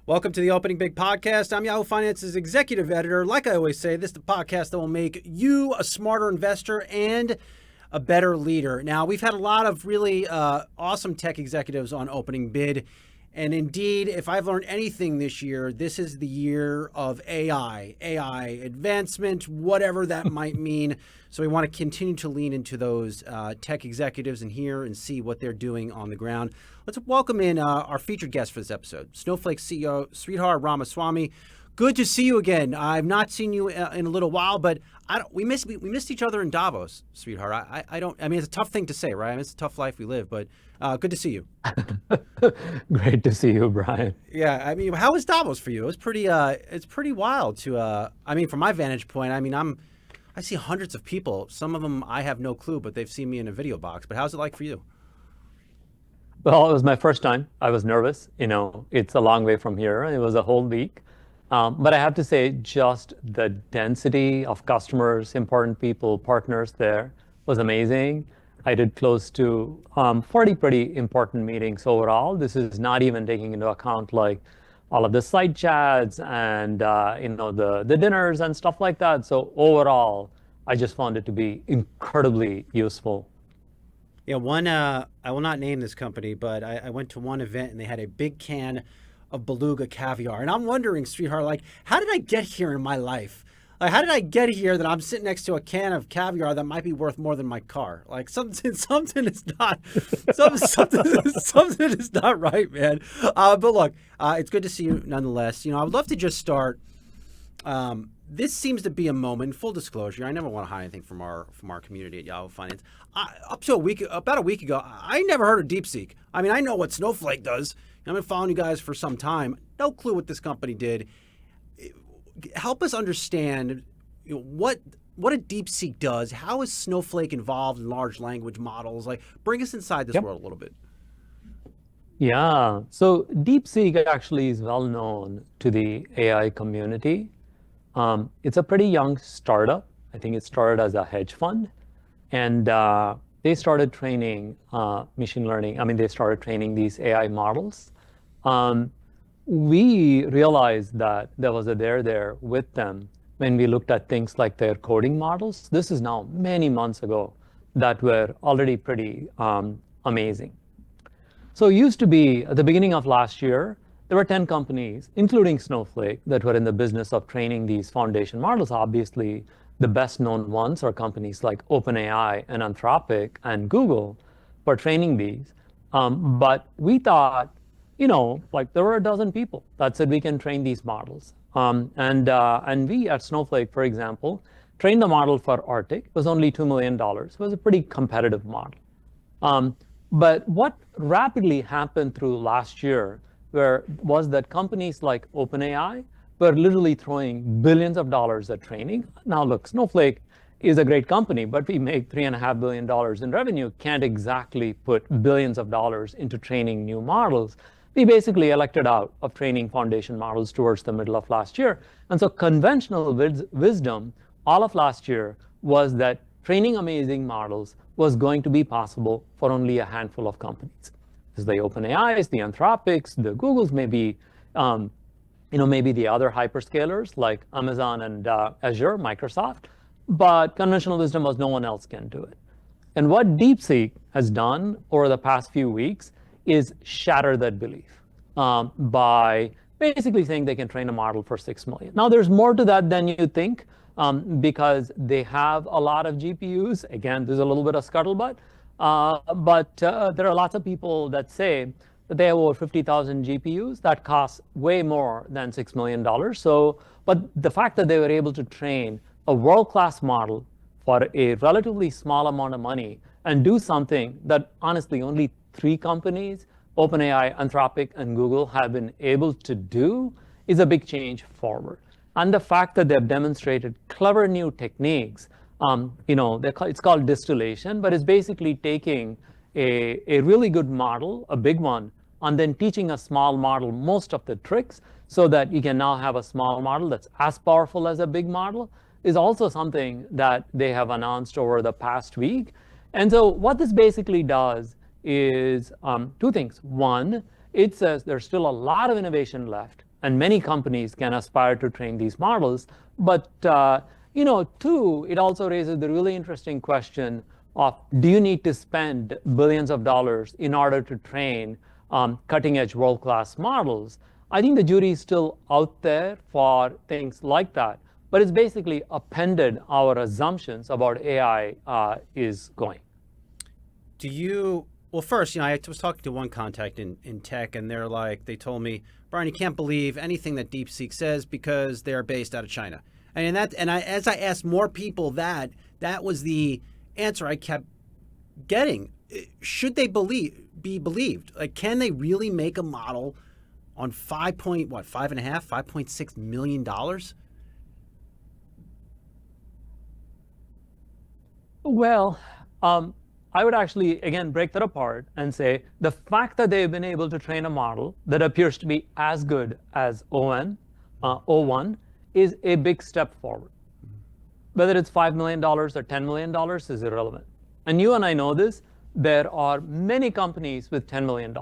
Welcome to the Opening Big Podcast. I'm Yahoo Finance's executive editor. Like I always say, this is the podcast that will make you a smarter investor and a better leader. Now, we've had a lot of really awesome tech executives on Opening Bid. And indeed, if I've learned anything this year, this is the year of AI advancement, whatever that might mean. So we want to continue to lean into those tech executives and hear and see what they're doing on the ground. Let's welcome in our featured guest for this episode, Snowflake CEO Sridhar Ramaswamy. Good to see you again. I've not seen you in a little while, but we missed each other in Davos, Sridhar. I mean, it's a tough thing to say, right? I mean, it's a tough life we live, but good to see you. Great to see you, Brian. Yeah, I mean, how was Davos for you? It's pretty wild to, I mean, from my vantage point, I mean, I see hundreds of people. Some of them I have no clue, but they've seen me in a video box. But how's it like for you? Well, it was my first time. I was nervous. It's a long way from here. It was a whole week. But I have to say, just the density of customers, important people, partners there was amazing. I did close to 40 pretty important meetings overall. This is not even taking into account like all of the side chats and the dinners and stuff like that. So overall, I just found it to be incredibly useful. Yeah, I will not name this company, but I went to one event and they had a big can of beluga caviar. And I'm wondering, Sridhar, like, how did I get here in my life? Like, how did I get here that I'm sitting next to a can of caviar that might be worth more than my car? Like, something is not, something is not right, man. But look, it's good to see you nonetheless. I would love to just start. This seems to be a moment. Full disclosure, I never want to hide anything from our community at Yahoo Finance. About a week ago, I never heard of DeepSeek. I mean, I know what Snowflake does. I've been following you guys for some time. No clue what this company did. Help us understand what a DeepSeek does. How is Snowflake involved in large language models? Like, bring us inside this world a little bit. Yeah, so DeepSeek actually is well known to the AI community. It's a pretty young startup. I think it started as a hedge fund, and they started training machine learning. I mean, they started training these AI models. We realized that there was a there with them when we looked at things like their coding models. This is now many months ago that were already pretty amazing. So it used to be at the beginning of last year, there were 10 companies, including Snowflake, that were in the business of training these foundation models. Obviously, the best known ones are companies like OpenAI and Anthropic and Google for training these. But we thought, like there were a dozen people that said we can train these models. And we at Snowflake, for example, trained the model for Arctic. It was only $2 million. It was a pretty competitive model. But what rapidly happened through last year was that companies like OpenAI were literally throwing billions of dollars at training. Now, look, Snowflake is a great company, but we make $3.5 billion in revenue, can't exactly put billions of dollars into training new models. We basically elected out of training foundation models towards the middle of last year. And so conventional wisdom all of last year was that training amazing models was going to be possible for only a handful of companies. The OpenAIs, the Anthropics, the Googles, maybe the other hyperscalers like Amazon and Azure, Microsoft. But conventional wisdom was no one else can do it. And what DeepSeek has done over the past few weeks is shatter that belief by basically saying they can train a model for 6 million. Now, there's more to that than you think because they have a lot of GPUs. Again, there's a little bit of scuttlebutt. But there are lots of people that say that they have over 50,000 GPUs that cost way more than $6 million. But the fact that they were able to train a world-class model for a relatively small amount of money and do something that honestly only 3 companies, OpenAI, Anthropic, and Google, have been able to do is a big change forward. And the fact that they've demonstrated clever new techniques, it's called distillation, but it's basically taking a really good model, a big one, and then teaching a small model most of the tricks so that you can now have a small model that's as powerful as a big model is also something that they have announced over the past week. And so what this basically does is 2 things. One, it says there's still a lot of innovation left and many companies can aspire to train these models. But two, it also raises the really interesting question of, do you need to spend billions of dollars in order to train cutting-edge world-class models? I think the jury is still out there for things like that, but it's basically appended our assumptions about AI is going. Well, first, I was talking to one contact in tech, and they told me, Brian, you can't believe anything that DeepSeek says because they're based out of China. As I asked more people that was the answer I kept getting. Should they be believed? Like, can they really make a model on $5.6 million? Well, I would actually, again, break that apart and say the fact that they've been able to train a model that appears to be as good as O1 is a big step forward. Whether it's $5 million or $10 million is irrelevant. And you and I know this. There are many companies with $10 million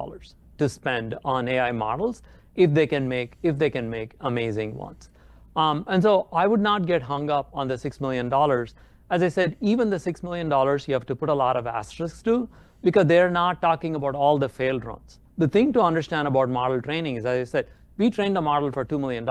to spend on AI models if they can make amazing ones. And so I would not get hung up on the $6 million. As I said, even the $6 million you have to put a lot of asterisks to, because they're not talking about all the failed runs. The thing to understand about model training is, as I said, we trained a model for $2 million,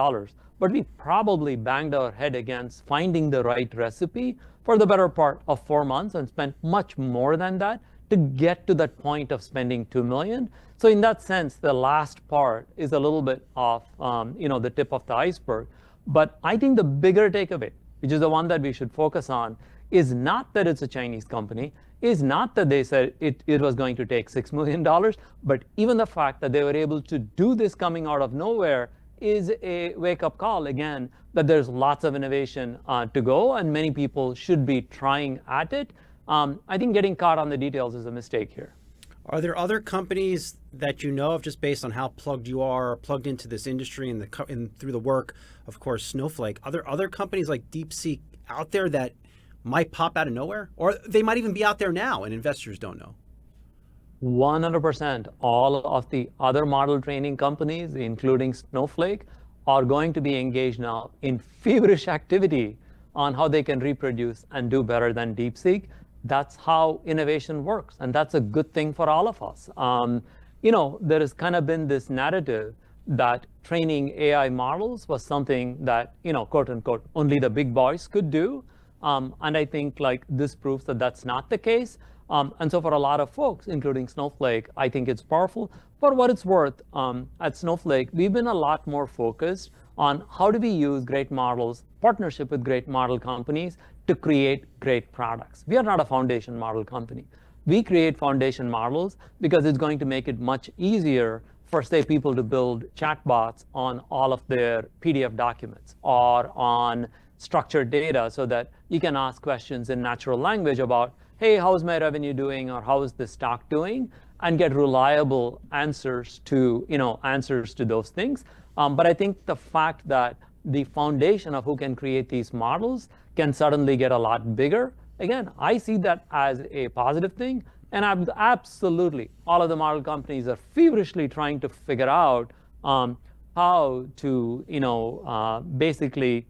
but we probably banged our head against finding the right recipe for the better part of 4 months and spent much more than that to get to that point of spending $2 million. So in that sense, the last part is a little bit of the tip of the iceberg. But I think the bigger takeaway, which is the one that we should focus on, is not that it's a Chinese company, is not that they said it was going to take $6 million, but even the fact that they were able to do this coming out of nowhere is a wake-up call, again, that there's lots of innovation to go, and many people should be trying at it. I think getting caught on the details is a mistake here. Are there other companies that you know of, just based on how plugged into this industry and through the work, of course, Snowflake? Are there other companies like DeepSeek out there that might pop out of nowhere? Or they might even be out there now and investors don't know? 100%. All of the other model training companies, including Snowflake, are going to be engaged now in feverish activity on how they can reproduce and do better than DeepSeek. That's how innovation works, and that's a good thing for all of us. There has kind of been this narrative that training AI models was something that, quote unquote, only the big boys could do. And I think this proves that that's not the case. And so for a lot of folks, including Snowflake, I think it's powerful. For what it's worth, at Snowflake, we've been a lot more focused on how do we use great models, partnership with great model companies to create great products. We are not a foundation model company. We create foundation models because it's going to make it much easier for, say, people to build chatbots on all of their PDF documents or on structured data, so that you can ask questions in natural language about, hey, how's my revenue doing, or how is the stock doing, and get reliable answers to those things. But I think the fact that the foundation of who can create these models can suddenly get a lot bigger, again, I see that as a positive thing. And absolutely, all of the model companies are feverishly trying to figure out how to basically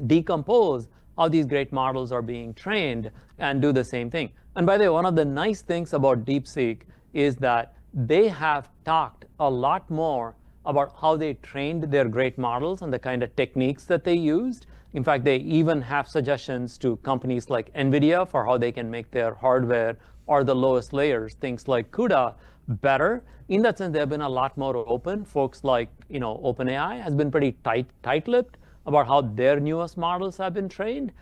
decompose how these great models are being trained and do the same thing. And by the way, one of the nice things about DeepSeek is that they have talked a lot more about how they trained their great models and the kind of techniques that they used. In fact, they even have suggestions to companies like NVIDIA for how they can make their hardware or the lowest layers, things like CUDA, better. In that sense, they've been a lot more open. Folks like OpenAI has been pretty tight-lipped about how their newest models have been trained.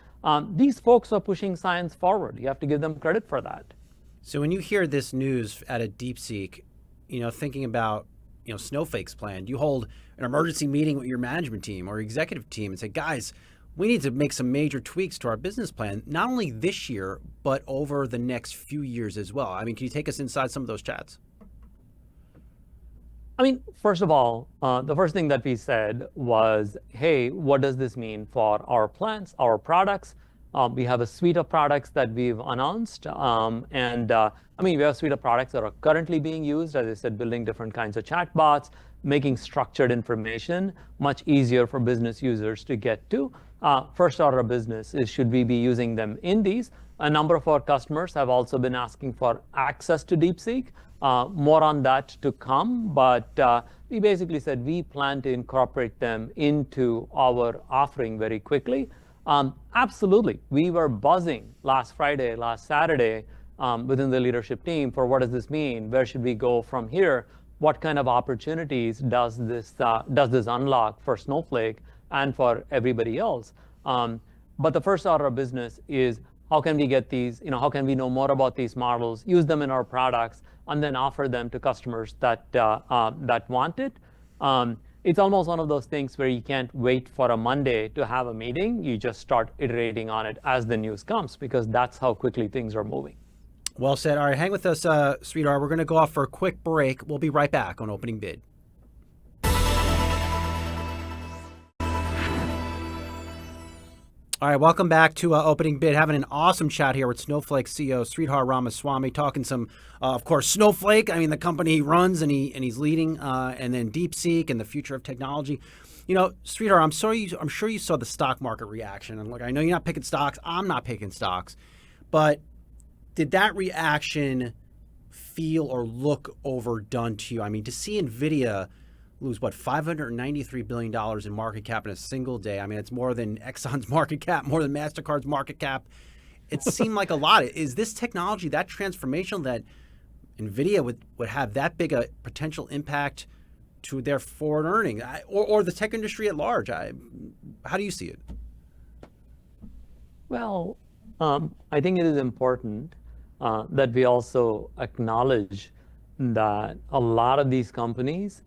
These folks are pushing science forward. You have to give them credit for that. So when you hear this news out of DeepSeek, thinking about Snowflake's plan, you hold an emergency meeting with your management team or executive team and say, guys, we need to make some major tweaks to our business plan, not only this year, but over the next few years as well. I mean, can you take us inside some of those chats? I mean, first of all, the first thing that we said was, hey, what does this mean for our plans, our products? We have a suite of products that we've announced. We have a suite of products that are currently being used, as I said, building different kinds of chatbots, making structured information much easier for business users to get to. First order of business is, should we be using them in these? A number of our customers have also been asking for access to DeepSeek. More on that to come, but we basically said we plan to incorporate them into our offering very quickly. Absolutely. We were buzzing last Friday, last Saturday, within the leadership team for what does this mean? Where should we go from here? What kind of opportunities does this unlock for Snowflake and for everybody else? But the first order of business is, how can we get these, how can we know more about these models, use them in our products, and then offer them to customers that want it? It's almost one of those things where you can't wait for a Monday to have a meeting. You just start iterating on it as the news comes, because that's how quickly things are moving. Well said. All right, hang with us, Sridhar. We're going to go off for a quick break. We'll be right back on Opening Bid. All right, welcome back to Opening Bid. Having an awesome chat here with Snowflake CEO Sridhar Ramaswamy, talking some, of course, Snowflake. I mean, the company he runs and he's leading, and then DeepSeek and the future of technology. Sridhar, I'm sure you saw the stock market reaction. And look, I know you're not picking stocks. I'm not picking stocks, but did that reaction feel or look overdone to you? I mean, to see NVIDIA lose, $593 billion in market cap in a single day. I mean, it's more than Exxon's market cap, more than MasterCard's market cap. It seemed like a lot. Is this technology that transformational that NVIDIA would have that big a potential impact to their forward earnings or the tech industry at large? How do you see it? Well, I think it is important that we also acknowledge that a lot of these companies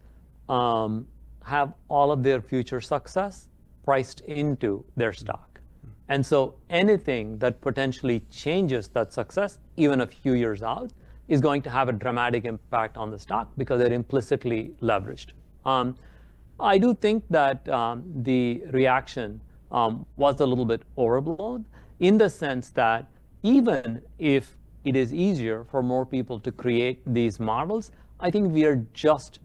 have all of their future success priced into their stock. And so anything that potentially changes that success, even a few years out, is going to have a dramatic impact on the stock because they're implicitly leveraged. I do think that the reaction was a little bit overblown, in the sense that even if it is easier for more people to create these models, I think we are just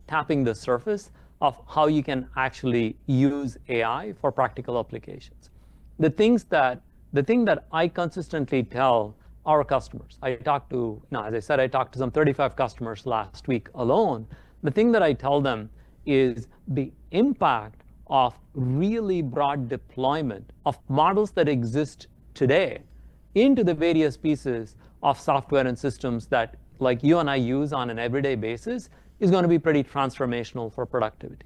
tapping the surface of how you can actually use AI for practical applications. The thing that I consistently tell our customers, as I said, I talked to some 35 customers last week alone. The thing that I tell them is the impact of really broad deployment of models that exist today into the various pieces of software and systems that you and I use on an everyday basis is going to be pretty transformational for productivity.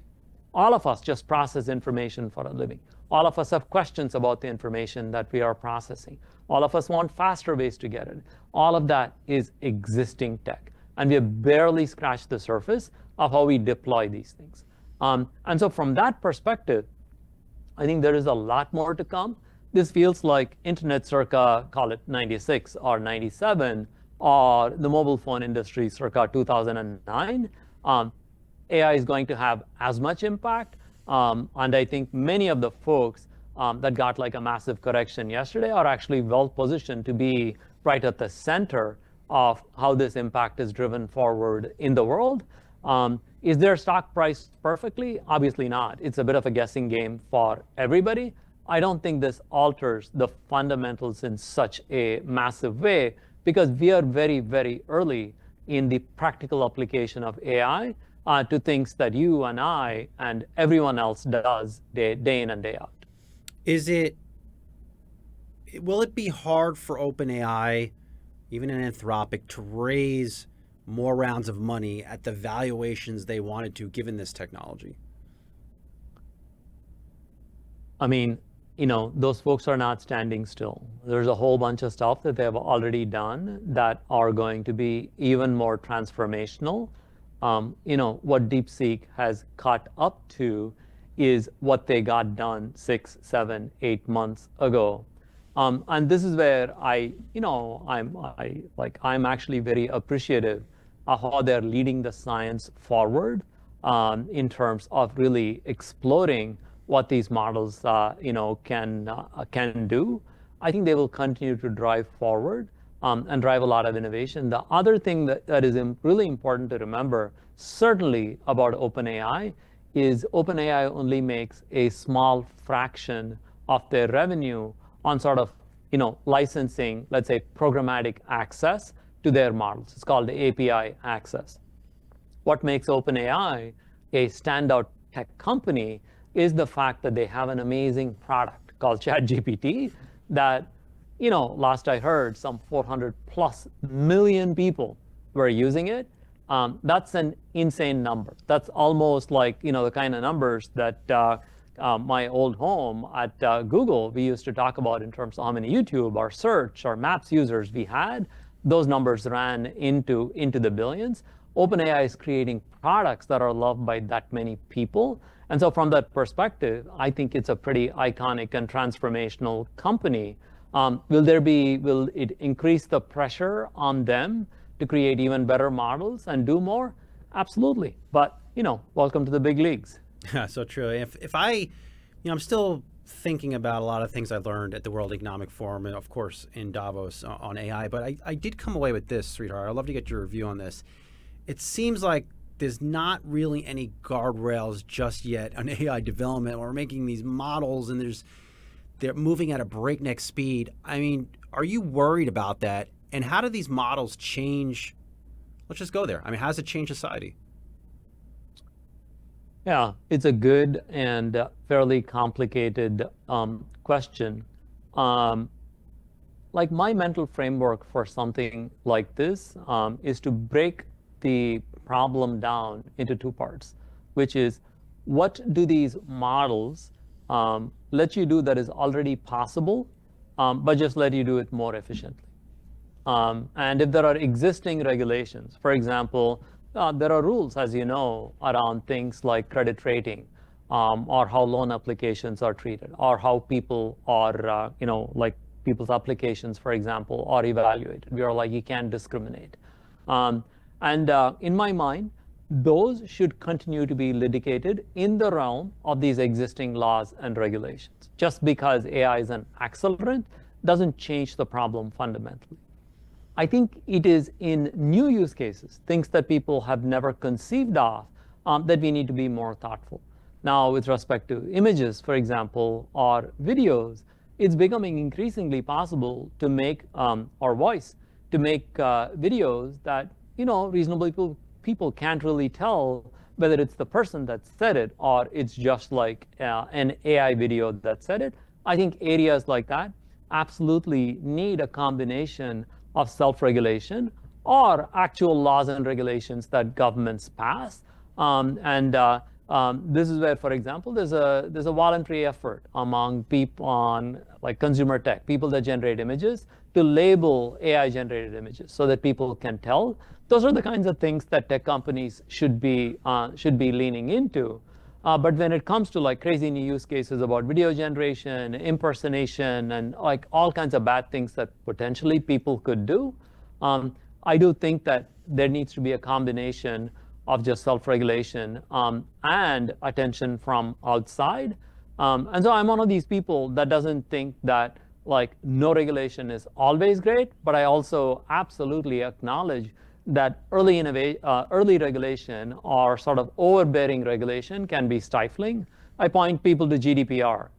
All of us just process information for a living. All of us have questions about the information that we are processing. All of us want faster ways to get it. All of that is existing tech. And we have barely scratched the surface of how we deploy these things. And so from that perspective, I think there is a lot more to come. This feels like internet circa, call it 96 or 97, or the mobile phone industry circa 2009. AI is going to have as much impact. And I think many of the folks that got a massive correction yesterday are actually well positioned to be right at the center of how this impact is driven forward in the world. Is their stock priced perfectly? Obviously not. It's a bit of a guessing game for everybody. I don't think this alters the fundamentals in such a massive way, because we are very, very early in the practical application of AI to things that you and I and everyone else does day in and day out. Will it be hard for OpenAI, even in Anthropic, to raise more rounds of money at the valuations they wanted to, given this technology? I mean, those folks are not standing still. There's a whole bunch of stuff that they have already done that are going to be even more transformational. What DeepSeek has caught up to is what they got done 6, 7, 8 months ago. And this is where I'm actually very appreciative of how they're leading the science forward in terms of really exploring what these models, can do, I think they will continue to drive forward and drive a lot of innovation. The other thing that is really important to remember, certainly about OpenAI, is OpenAI only makes a small fraction of their revenue on sort of, licensing, let's say, programmatic access to their models. It's called API access. What makes OpenAI a standout tech company is the fact that they have an amazing product called ChatGPT that, last I heard, some 400 plus million people were using it. That's an insane number. That's almost like, the kind of numbers that my old home at Google, we used to talk about in terms of how many YouTube or search or maps users we had. Those numbers ran into the billions. OpenAI is creating products that are loved by that many people. And so from that perspective, I think it's a pretty iconic and transformational company. Will it increase the pressure on them to create even better models and do more? Absolutely. But, welcome to the big leagues. Yeah, so true. If I, I'm still thinking about a lot of things I learned at the World Economic Forum and, of course, in Davos on AI. But I did come away with this, sweetheart. I'd love to get your review on this. It seems like there's not really any guardrails just yet on AI development. We're making these models and they're moving at a breakneck speed. I mean, are you worried about that? And how do these models change? Let's just go there. I mean, how does it change society? Yeah, it's a good and fairly complicated question. Like my mental framework for something like this is to break the problem down into two parts, which is what do these models let you do that is already possible, but just let you do it more efficiently. And if there are existing regulations, for example, there are rules, as you know, around things like credit rating, or how loan applications are treated, or how people are, like people's applications, for example, are evaluated. We are like, you can't discriminate. And in my mind, those should continue to be litigated in the realm of these existing laws and regulations. Just because AI is an accelerant doesn't change the problem fundamentally. I think it is in new use cases, things that people have never conceived of, that we need to be more thoughtful. Now, with respect to images, for example, or videos, it's becoming increasingly possible to make, or voice, to make videos that, reasonably people can't really tell whether it's the person that said it or it's just like an AI video that said it. I think areas like that absolutely need a combination of self-regulation or actual laws and regulations that governments pass. This is where, for example, there's a voluntary effort among people on like consumer tech, people that generate images, to label AI-generated images so that people can tell. Those are the kinds of things that tech companies should be leaning into. But when it comes to like crazy new use cases about video generation, impersonation, and like all kinds of bad things that potentially people could do, I do think that there needs to be a combination of just self-regulation and attention from outside. And so I'm one of these people that doesn't think that like no regulation is always great, but I also absolutely acknowledge that early regulation or sort of overbearing regulation can be stifling. I point people to GDPR.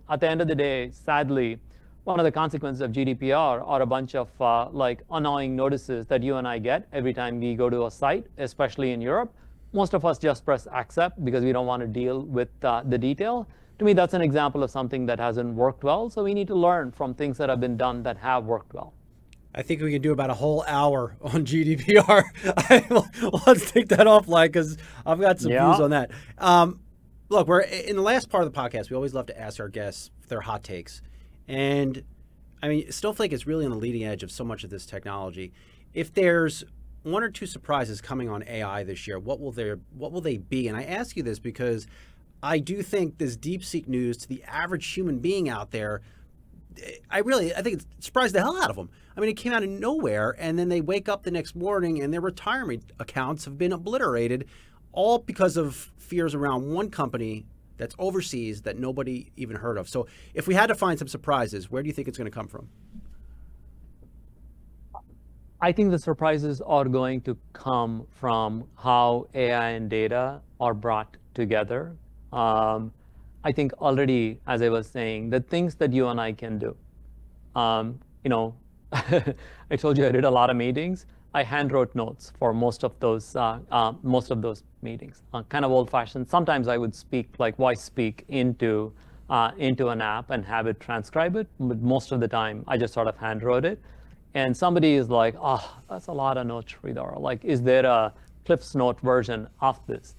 At the end of the day, sadly, one of the consequences of GDPR are a bunch of like annoying notices that you and I get every time we go to a site, especially in Europe. Most of us just press accept because we don't want to deal with the detail. To me, that's an example of something that hasn't worked well. So we need to learn from things that have been done that have worked well. I think we can do about a whole hour on GDPR. Let's take that offline because I've got some views on that. Look, we're in the last part of the podcast. We always love to ask our guests their hot takes. And I mean, Snowflake is really on the leading edge of so much of this technology. If there's one or two surprises coming on AI this year, what will they be? And I ask you this because I do think this DeepSeek news to the average human being out there, I think it surprised the hell out of them. I mean, it came out of nowhere, and then they wake up the next morning and their retirement accounts have been obliterated, all because of fears around one company that's overseas that nobody even heard of. So if we had to find some surprises, where do you think it's going to come from? I think the surprises are going to come from how AI and data are brought together. I think already, as I was saying, the things that you and I can do. You know, I told you I did a lot of meetings. I hand wrote notes for most of those meetings. Kind of old-fashioned. Sometimes I would speak like voice speak into an app and have it transcribe it. But most of the time, I just sort of hand wrote it. And somebody is like, "Oh, that's a lot of notes, Sridhar. Like, is there a Cliff's Note version of this?"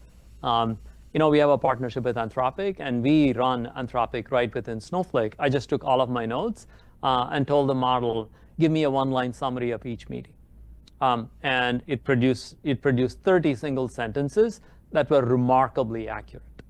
You know, we have a partnership with Anthropic, and we run Anthropic right within Snowflake. I just took all of my notes and told the model, "Give me a one-line summary of each meeting." And it produced 30 single sentences that were remarkably accurate.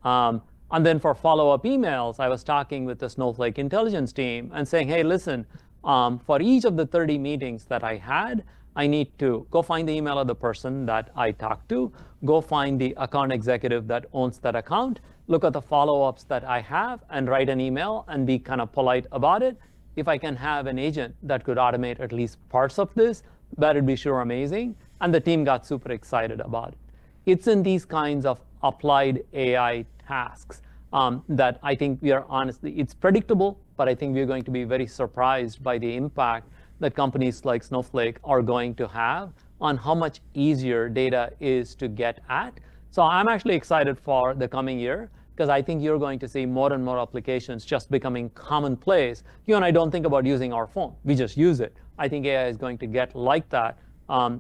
And then for follow-up emails, I was talking with the Snowflake intelligence team and saying, "Hey, listen, for each of the 30 meetings that I had, I need to go find the email of the person that I talked to, go find the account executive that owns that account, look at the follow-ups that I have, and write an email and be kind of polite about it. If I can have an agent that could automate at least parts of this, that'd be sure amazing." And the team got super excited about it. It's in these kinds of applied AI tasks that I think we are honestly, it's predictable, but I think we're going to be very surprised by the impact that companies like Snowflake are going to have on how much easier data is to get at. So I'm actually excited for the coming year, because I think you're going to see more and more applications just becoming commonplace. You and I don't think about using our phone. We just use it. I think AI is going to get like that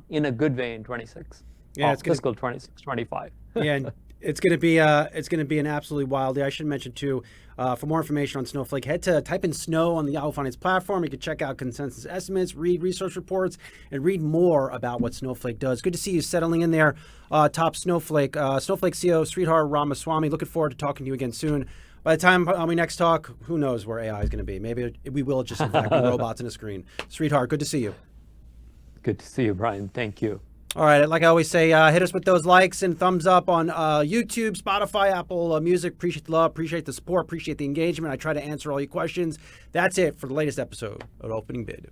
in a good way in 26. Yeah, it's fiscal 26, 25. Yeah, it's going to be an absolutely wild day. I should mention too, for more information on Snowflake, type in Snow on the Yahoo Finance platform. You can check out consensus estimates, read research reports, and read more about what Snowflake does. Good to see you settling in there, top Snowflake. Snowflake CEO Sridhar Ramaswamy. Looking forward to talking to you again soon. By the time we next talk, who knows where AI is going to be? Maybe we will just in fact be robots in a screen. Sridhar, good to see you. Good to see you, Brian. Thank you. All right, like I always say, hit us with those likes and thumbs up on YouTube, Spotify, Apple Music. Appreciate the love, appreciate the support, appreciate the engagement. I try to answer all your questions. That's it for the latest episode of Opening Bid.